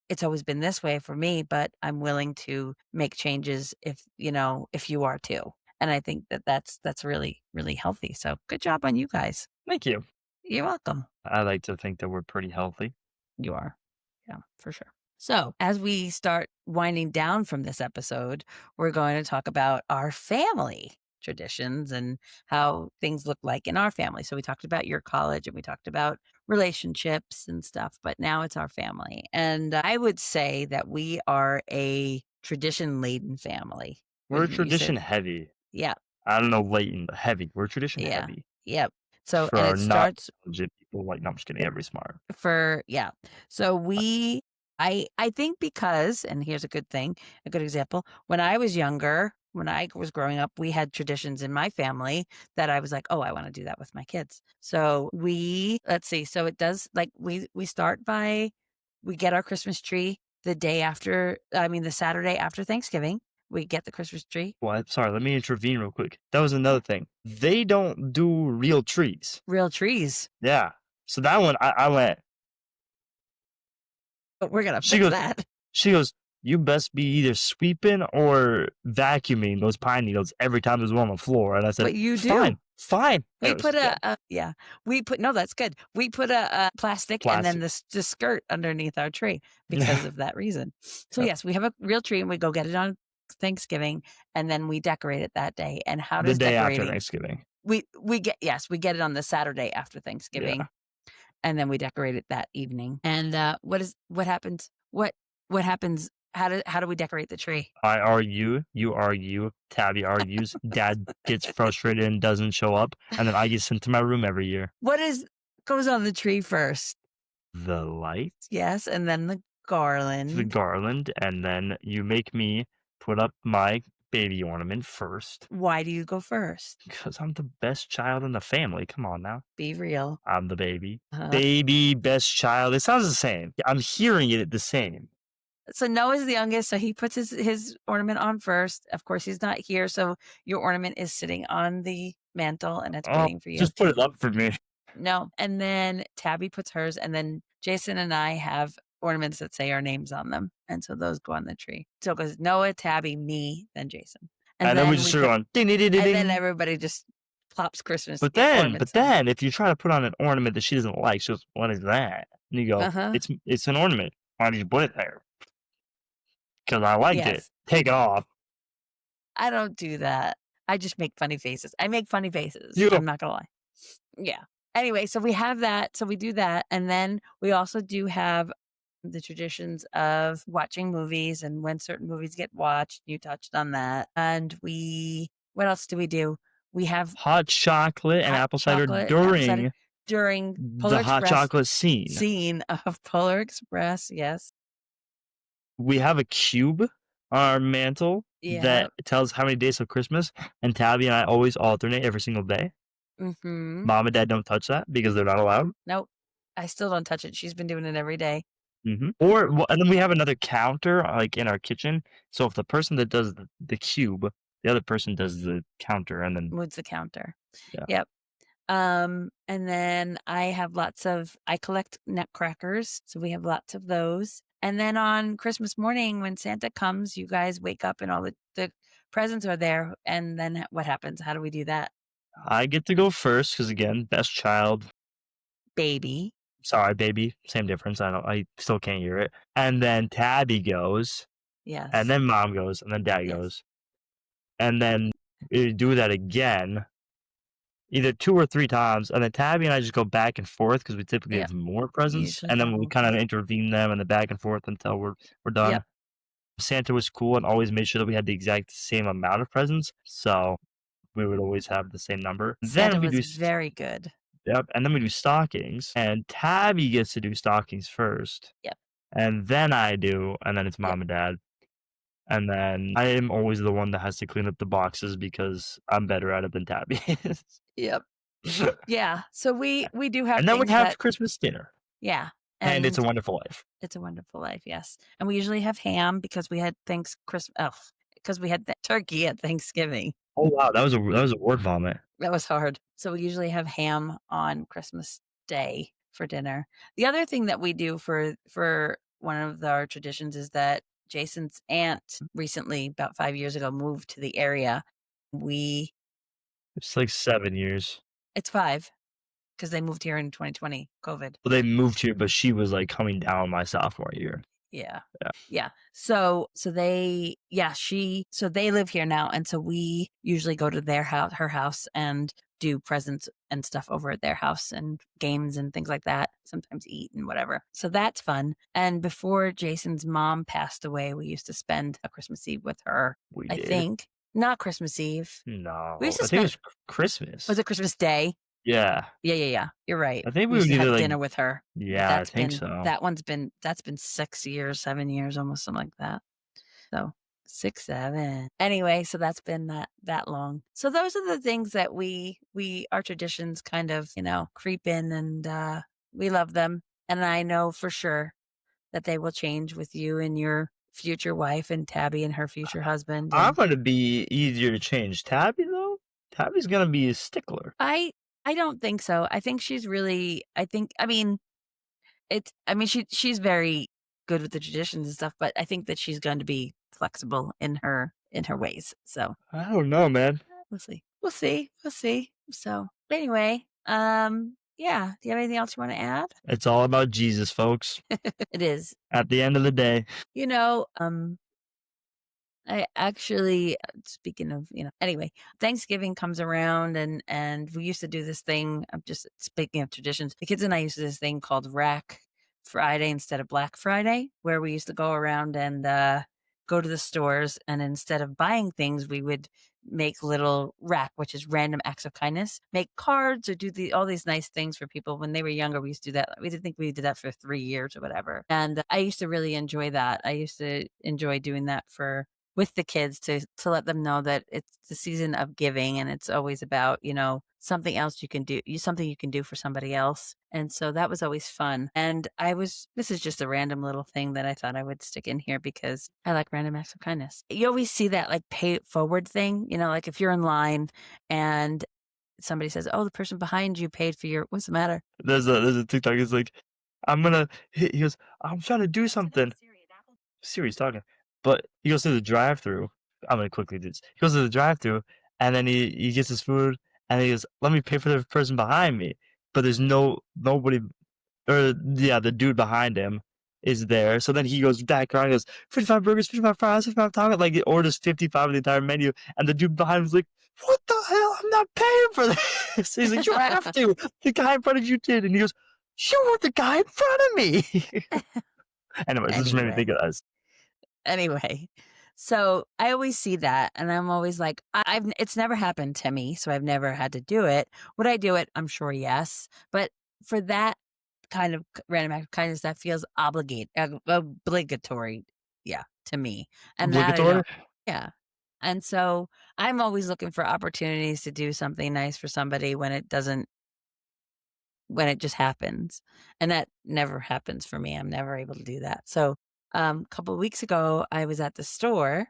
[SPEAKER 2] it's always been this way for me, but I'm willing to make changes if you are too. And I think that's really, really healthy. So good job on you guys.
[SPEAKER 1] Thank you.
[SPEAKER 2] You're welcome.
[SPEAKER 1] I like to think that we're pretty healthy.
[SPEAKER 2] You are. Yeah, for sure. So, as we start winding down from this episode, we're going to talk about our family traditions and how things look like in our family. So, we talked about your college and we talked about relationships and stuff, but now it's our family. And I would say that we are a tradition laden family.
[SPEAKER 1] We're
[SPEAKER 2] Wouldn't you say?
[SPEAKER 1] tradition heavy.
[SPEAKER 2] Yeah,
[SPEAKER 1] I don't know latent, but heavy. We're tradition
[SPEAKER 2] yeah,
[SPEAKER 1] heavy.
[SPEAKER 2] yep. So,
[SPEAKER 1] For
[SPEAKER 2] and
[SPEAKER 1] our
[SPEAKER 2] it
[SPEAKER 1] not
[SPEAKER 2] starts
[SPEAKER 1] legit people, like, no, I'm just kidding, every smart.
[SPEAKER 2] for yeah. So I think because and here's a good thing, a good example. When I was younger, when I was growing up, we had traditions in my family that I was like, "Oh, I want to do that with my kids." So let's see. So it does like we start by we get our Christmas tree the day after, I mean the Saturday after Thanksgiving. We get the Christmas tree.
[SPEAKER 1] Well, I'm sorry, let me intervene real quick. That was
[SPEAKER 2] Yeah.
[SPEAKER 1] another thing. They don't do real trees.
[SPEAKER 2] Real trees.
[SPEAKER 1] Yeah. So that one, I went,
[SPEAKER 2] But we're gonna
[SPEAKER 1] she
[SPEAKER 2] fix
[SPEAKER 1] goes,
[SPEAKER 2] that.
[SPEAKER 1] she goes, "You best be either sweeping or vacuuming those pine needles every time there's one on the floor." And I said,
[SPEAKER 2] But you do.
[SPEAKER 1] "Fine, fine."
[SPEAKER 2] We
[SPEAKER 1] It was
[SPEAKER 2] put
[SPEAKER 1] good.
[SPEAKER 2] yeah, we put no, that's good. We put a plastic and then
[SPEAKER 1] Plastic.
[SPEAKER 2] this skirt underneath our tree because of that reason. So
[SPEAKER 1] Yep.
[SPEAKER 2] yes, we have a real tree and we go get it on Thanksgiving and then we decorate it that day. And how
[SPEAKER 1] The
[SPEAKER 2] does
[SPEAKER 1] day after
[SPEAKER 2] decorating
[SPEAKER 1] Thanksgiving.
[SPEAKER 2] we get it on the Saturday after
[SPEAKER 1] Yeah.
[SPEAKER 2] Thanksgiving and then we decorate it that evening. And what happens? What happens? How do we decorate the tree?
[SPEAKER 1] I argue, you argue, Tabby argues, Dad gets frustrated and doesn't show up, and then I get sent to my room every year.
[SPEAKER 2] What is goes on the tree first?
[SPEAKER 1] The light,
[SPEAKER 2] Yes, and then the
[SPEAKER 1] the
[SPEAKER 2] garland.
[SPEAKER 1] garland, and then you make me put up my baby ornament first
[SPEAKER 2] Why do you go first?
[SPEAKER 1] because I'm the best child in the family. Come on now.
[SPEAKER 2] Be real.
[SPEAKER 1] I'm the baby.
[SPEAKER 2] Uh-huh.
[SPEAKER 1] Baby, best child. It sounds the same. I'm hearing it the same.
[SPEAKER 2] So Noah's the youngest, so he puts his ornament on first. Of course, he's not here, so your ornament is sitting on the mantle and it's
[SPEAKER 1] Oh,
[SPEAKER 2] waiting for you
[SPEAKER 1] just put
[SPEAKER 2] to
[SPEAKER 1] it up for me.
[SPEAKER 2] no. And then Tabby puts hers, and then Jason and I have ornaments that say our names on them, and so those go on the tree. So it goes Noah, Tabby, me, then Jason, and
[SPEAKER 1] And then we
[SPEAKER 2] then
[SPEAKER 1] just
[SPEAKER 2] we
[SPEAKER 1] start
[SPEAKER 2] put,
[SPEAKER 1] going ding ding ding ding
[SPEAKER 2] and then
[SPEAKER 1] ding.
[SPEAKER 2] everybody just plops Christmas
[SPEAKER 1] But then, but
[SPEAKER 2] ornaments on.
[SPEAKER 1] then, if you try to put on an ornament that she doesn't like, she goes, "What is that?" And you go,
[SPEAKER 2] Uh huh.
[SPEAKER 1] "It's an ornament. Why did you put it there?" Because I liked it.
[SPEAKER 2] Yes.
[SPEAKER 1] Take it off.
[SPEAKER 2] I don't do that. I just make funny faces. I make funny faces.
[SPEAKER 1] You go,
[SPEAKER 2] I'm not gonna lie. Yeah. Anyway, so we have that. So we do that. And then we also do have the traditions of watching movies and when certain movies get watched. You touched on that. And what else do we do? We have
[SPEAKER 1] hot chocolate and
[SPEAKER 2] hot
[SPEAKER 1] apple cider
[SPEAKER 2] chocolate and apple cider
[SPEAKER 1] during
[SPEAKER 2] during
[SPEAKER 1] the
[SPEAKER 2] Polar
[SPEAKER 1] hot
[SPEAKER 2] Express
[SPEAKER 1] chocolate scene.
[SPEAKER 2] scene of Polar Express. Yes.
[SPEAKER 1] We have a cube on our mantle
[SPEAKER 2] Yeah.
[SPEAKER 1] that tells how many days of Christmas, and Tabby and I always alternate every single day.
[SPEAKER 2] Mm-hmm.
[SPEAKER 1] Mom and Dad don't touch that because they're not allowed.
[SPEAKER 2] Nope. I still don't touch it. She's been doing it every day.
[SPEAKER 1] And then we have another counter like in our kitchen. So if the person that does the cube, the other person does the counter, and then
[SPEAKER 2] Moves the counter.
[SPEAKER 1] Yeah.
[SPEAKER 2] Yep. And then I collect nutcrackers, so we have lots of those. And then on Christmas morning when Santa comes, you guys wake up and all the presents are there. And then what happens? How do we do that?
[SPEAKER 1] I get to go first because again, best child.
[SPEAKER 2] Baby.
[SPEAKER 1] Sorry, baby. Same difference. I still can't hear it. And then Tabby goes, and
[SPEAKER 2] Yes.
[SPEAKER 1] then mom goes, and then dad
[SPEAKER 2] Yes.
[SPEAKER 1] goes. And then we do that again, either 2 or 3 times, and then Tabby and I just go back and forth because we typically
[SPEAKER 2] Yep.
[SPEAKER 1] have more presents,
[SPEAKER 2] Usually
[SPEAKER 1] and
[SPEAKER 2] have
[SPEAKER 1] then we
[SPEAKER 2] more
[SPEAKER 1] kinda
[SPEAKER 2] presents.
[SPEAKER 1] intervene them and then back and forth until we're
[SPEAKER 2] Yep.
[SPEAKER 1] done. Santa was cool and always made sure that we had the exact same amount of presents, so we would always have the same number.
[SPEAKER 2] Santa
[SPEAKER 1] Then we
[SPEAKER 2] was
[SPEAKER 1] do s
[SPEAKER 2] very good.
[SPEAKER 1] Yep, and then we do stockings, and Tabby gets to do stockings first,
[SPEAKER 2] Yep.
[SPEAKER 1] and then I do, and then it's
[SPEAKER 2] Yep.
[SPEAKER 1] mom and dad, and then I am always the one that has to clean up the boxes because I'm better at it than Tabby is.
[SPEAKER 2] Yep. Yeah. So we do have
[SPEAKER 1] And then we
[SPEAKER 2] things
[SPEAKER 1] have
[SPEAKER 2] that
[SPEAKER 1] Christmas dinner,
[SPEAKER 2] yeah.
[SPEAKER 1] and It's a
[SPEAKER 2] And
[SPEAKER 1] Wonderful Life.
[SPEAKER 2] It's a Wonderful Life, yes. And we usually have ham because we had because we had turkey at Thanksgiving.
[SPEAKER 1] Oh, wow, that was a word vomit.
[SPEAKER 2] That was hard. So we usually have ham on Christmas Day for dinner. The other thing that we do for one of our traditions is that Jason's aunt recently, about 5 years ago, moved to the area. We
[SPEAKER 1] It's like 7 years.
[SPEAKER 2] It's 5 because they moved here in 2020, COVID.
[SPEAKER 1] Well, they moved here, but she was, like, coming down my sophomore year.
[SPEAKER 2] Yeah.
[SPEAKER 1] Yeah,
[SPEAKER 2] Yeah. So they yeah, so they live here now, and so we usually go to her house, and do presents and stuff over at their house and games and things like that, sometimes eat and whatever. So that's fun. And before Jason's mom passed away, we used to spend a Christmas Eve with her,
[SPEAKER 1] we
[SPEAKER 2] I
[SPEAKER 1] did.
[SPEAKER 2] think. Not Christmas Eve. We
[SPEAKER 1] No,
[SPEAKER 2] used to
[SPEAKER 1] I think it
[SPEAKER 2] spend
[SPEAKER 1] was Christmas.
[SPEAKER 2] Was it Christmas Day?
[SPEAKER 1] Yeah.
[SPEAKER 2] Yeah, yeah, yeah. You're right.
[SPEAKER 1] I think
[SPEAKER 2] We
[SPEAKER 1] we
[SPEAKER 2] used
[SPEAKER 1] would
[SPEAKER 2] to
[SPEAKER 1] either,
[SPEAKER 2] have
[SPEAKER 1] like
[SPEAKER 2] dinner with her, but
[SPEAKER 1] yeah, I think so.
[SPEAKER 2] that's been 6 years, 7 years, almost something like that. So 6, 7. Anyway, so that's been that long. So those are the things that our traditions kind of, creep in, and we love them. And I know for sure that they will change with you and your future wife and Tabby and her future husband.
[SPEAKER 1] I'm
[SPEAKER 2] And
[SPEAKER 1] gonna be easier to change. Tabby, though? Tabby's gonna be a stickler.
[SPEAKER 2] I don't think so. I mean, she's very good with the traditions and stuff, but I think that she's going to be flexible in her ways. So
[SPEAKER 1] I don't know, man.
[SPEAKER 2] we'll see. We'll see. We'll see. So anyway, yeah. Do you have anything else you want to add?
[SPEAKER 1] It's all about Jesus, folks.
[SPEAKER 2] It is.
[SPEAKER 1] At the end of the day.
[SPEAKER 2] You know, I actually, speaking of, anyway, Thanksgiving comes around, and we used to do this thing. I'm just speaking of traditions. The kids and I used to do this thing called Rack Friday instead of Black Friday, where we used to go around and go to the stores, and instead of buying things, we would make little rack, which is random acts of kindness, make cards or do all these nice things for people. When they were younger, we used to do that. We did think we did that for 3 years or whatever. And I used to really enjoy that. I used to enjoy doing that with the kids to let them know that it's the season of giving, and it's always about, something else you can do, something you can do for somebody else. And so that was always fun. And this is just a random little thing that I thought I would stick in here because I like random acts of kindness. You always see that like pay it forward thing, like if you're in line and somebody says, "Oh, the person behind you paid for what's the matter?"
[SPEAKER 1] There's a TikTok, it's like, I'm gonna he goes, "I'm trying to do something." Siri's talking. But he goes to the drive-through. I'm gonna quickly do this. He goes to the drive-through, and then he gets his food, and he goes, "Let me pay for the person behind me." But there's nobody, or yeah, the dude behind him is there. So then he goes back around and goes, 55 burgers, 55 fries, 55 tacos. Like, he orders 55 of the entire menu, and the dude behind him is like, "What the hell? I'm not paying for this." He's like, "You have to. The guy in front of you did." And he goes, "You were the guy in front of me." Anyways, this just made me
[SPEAKER 2] Anyway.
[SPEAKER 1] think of us.
[SPEAKER 2] Anyway, so I always see that, and I'm always like, it's never happened to me, so I've never had to do it. Would I do it? I'm sure yes. But for that kind of random act of kindness, that feels obligatory, yeah, to me. And that I
[SPEAKER 1] Obligatory?
[SPEAKER 2] don't, yeah. And so I'm always looking for opportunities to do something nice for somebody when it just happens. And that never happens for me. I'm never able to do that. So, a couple of weeks ago, I was at the store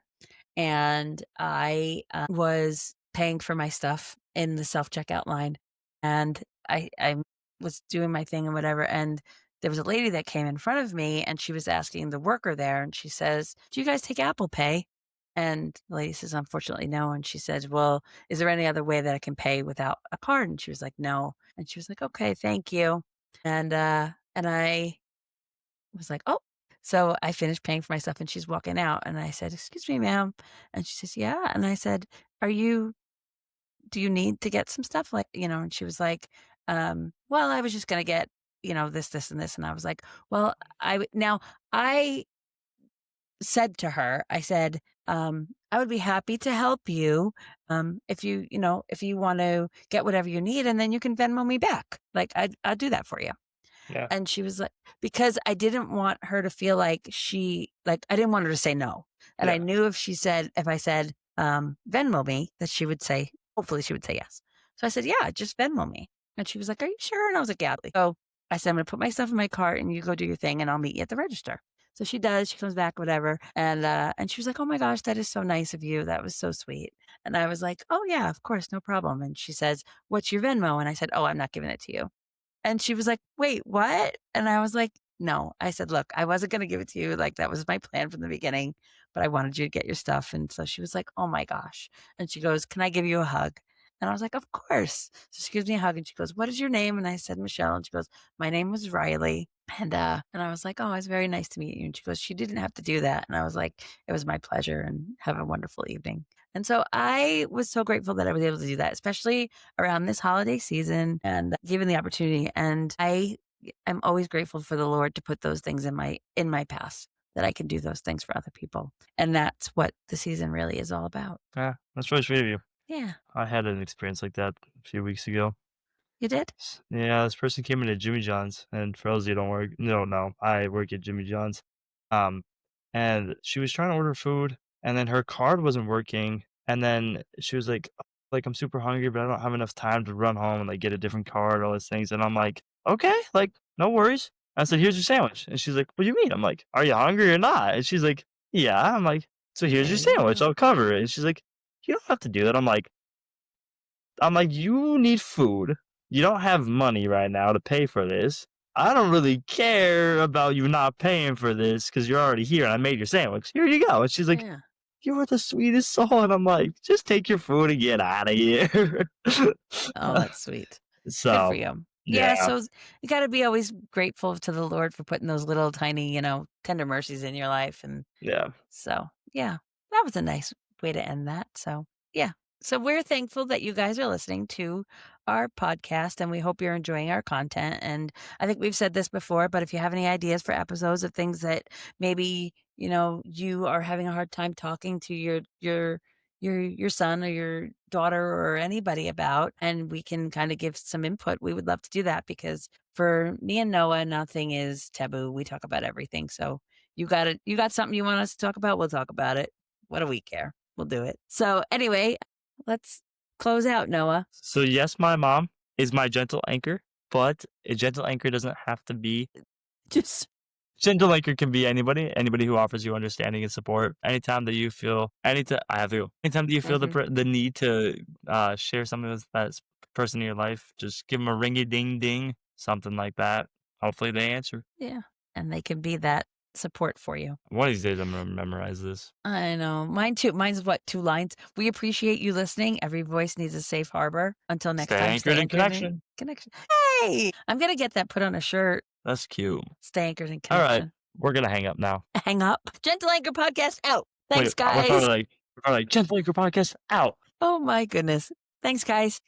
[SPEAKER 2] and I was paying for my stuff in the self-checkout line, and I was doing my thing and whatever, and there was a lady that came in front of me, and she was asking the worker there, and she says, "Do you guys take Apple Pay?" And the lady says, "Unfortunately, no." And she says, "Well, is there any other way that I can pay without a card?" And she was like, "No." And she was like, "Okay, thank you." And I was like, "Oh." So I finished paying for my stuff and she's walking out and I said, "Excuse me, ma'am." And she says, "Yeah." And I said, "Are you do you need to get some stuff?" Like, and she was like, "Well, I was just gonna get, this, this, and this." And I was like, "Well, I said to her, I said, I would be happy to help you, if you want to get whatever you need, and then you can Venmo me back. Like, I'll do that for you."
[SPEAKER 1] Yeah.
[SPEAKER 2] And she was like, because I didn't want her to feel like I didn't want her to say no. And I
[SPEAKER 1] Yeah.
[SPEAKER 2] knew if I said, Venmo me, that hopefully she would say yes. So I said, yeah, just Venmo me. And she was like, are you sure? And I was like, yeah. So I said, I'm going to put my stuff in my cart and you go do your thing and I'll meet you at the register. So she does. She comes back, whatever. And she was like, oh my gosh, that is so nice of you. That was so sweet. And I was like, oh yeah, of course, no problem. And she says, what's your Venmo? And I said, oh, I'm not giving it to you. And she was like, "Wait, what?" And I was like, "No." I said, "Look, I wasn't gonna give it to you, like, that was my plan from the beginning, but I wanted you to get your stuff." And so she was like, "Oh my gosh." And she goes, "Can I give you a hug?" And I was like, "Of course." So she gives me a hug and she goes, "What is your name?" And I said, "Michelle." And she goes, "My name was Riley." And I was like, "Oh, it's very nice to meet you." And she goes, "She didn't have to do that." And I was like, "It was my pleasure and have a wonderful evening." And so I was so grateful that I was able to do that, especially around this holiday season and given the opportunity. And I'm always grateful for the Lord to put those things in my past that I can do those things for other people. And that's what the season really is all about.
[SPEAKER 1] Yeah. That's really sweet of you.
[SPEAKER 2] Yeah.
[SPEAKER 1] I had an experience like that a few weeks ago.
[SPEAKER 2] You did?
[SPEAKER 1] Yeah, this person came into Jimmy John's, and for those of you who don't know, I work at Jimmy John's. Um, and she was trying to order food, and then her card wasn't working, and then she was like, "I'm super hungry, but I don't have enough time to run home and, like, get a different card," all these things, and I'm like, "Okay, like, no worries." I said, "Here's your sandwich," and she's like, "What do you mean?" I'm like, "Are you hungry or not?" And she's like, "Yeah." I'm like, "So here's
[SPEAKER 2] There
[SPEAKER 1] your
[SPEAKER 2] you
[SPEAKER 1] sandwich,
[SPEAKER 2] go.
[SPEAKER 1] I'll cover it." And she's like, "You don't have to do that." I'm like, "You need food. You don't have money right now to pay for this. I don't really care about you not paying for this because 'cause you're already here and I made your sandwich. Here you go." And she's like,
[SPEAKER 2] Yeah.
[SPEAKER 1] "You are the sweetest soul." And I'm like, "Just take your food and get out of here."
[SPEAKER 2] Oh, that's sweet. Good for
[SPEAKER 1] So,
[SPEAKER 2] you. Yeah,
[SPEAKER 1] yeah,
[SPEAKER 2] so you gotta be always grateful to the Lord for putting those little tiny, tender mercies in your life. And
[SPEAKER 1] yeah.
[SPEAKER 2] so, yeah, that was a nice way to end that. So, yeah. So, we're thankful that you guys are listening to our podcast and we hope you're enjoying our content. And I think we've said this before, but if you have any ideas for episodes of things that maybe, you are having a hard time talking to your son or your daughter or anybody about, and we can kind of give some input, we would love to do that because for me and Noah, nothing is taboo. We talk about everything. So, you got something you want us to talk about? We'll talk about it. What do we care? We'll do it. So anyway, let's close out, Noah.
[SPEAKER 1] So, yes, my mom is my gentle anchor, but a gentle anchor doesn't have to be
[SPEAKER 2] Just
[SPEAKER 1] gentle anchor can be anybody who offers you understanding and support. Anytime that you feel anytime I have you. Anytime that you feel
[SPEAKER 2] mhm,
[SPEAKER 1] the need to share something with person in your life, just give them a ringy ding ding, something like that. Hopefully they answer.
[SPEAKER 2] yeah. And they can be that support for you.
[SPEAKER 1] One of these days I'm gonna memorize this.
[SPEAKER 2] I know. Mine too. Mine's what, 2 lines? We appreciate you listening. Every voice needs a safe harbor. Until next
[SPEAKER 1] Stay
[SPEAKER 2] time,
[SPEAKER 1] anchored
[SPEAKER 2] stay
[SPEAKER 1] in
[SPEAKER 2] anchored in
[SPEAKER 1] connection.
[SPEAKER 2] connection. Hey! I'm gonna get that put on a shirt.
[SPEAKER 1] That's cute.
[SPEAKER 2] Stay anchored in
[SPEAKER 1] All right,
[SPEAKER 2] connection.
[SPEAKER 1] we're gonna hang up now.
[SPEAKER 2] Hang up. Gentle Anchor Podcast out.
[SPEAKER 1] Wait,
[SPEAKER 2] Thanks,
[SPEAKER 1] we're
[SPEAKER 2] guys.
[SPEAKER 1] probably like gentle anchor podcast out.
[SPEAKER 2] Oh my goodness. Thanks, guys.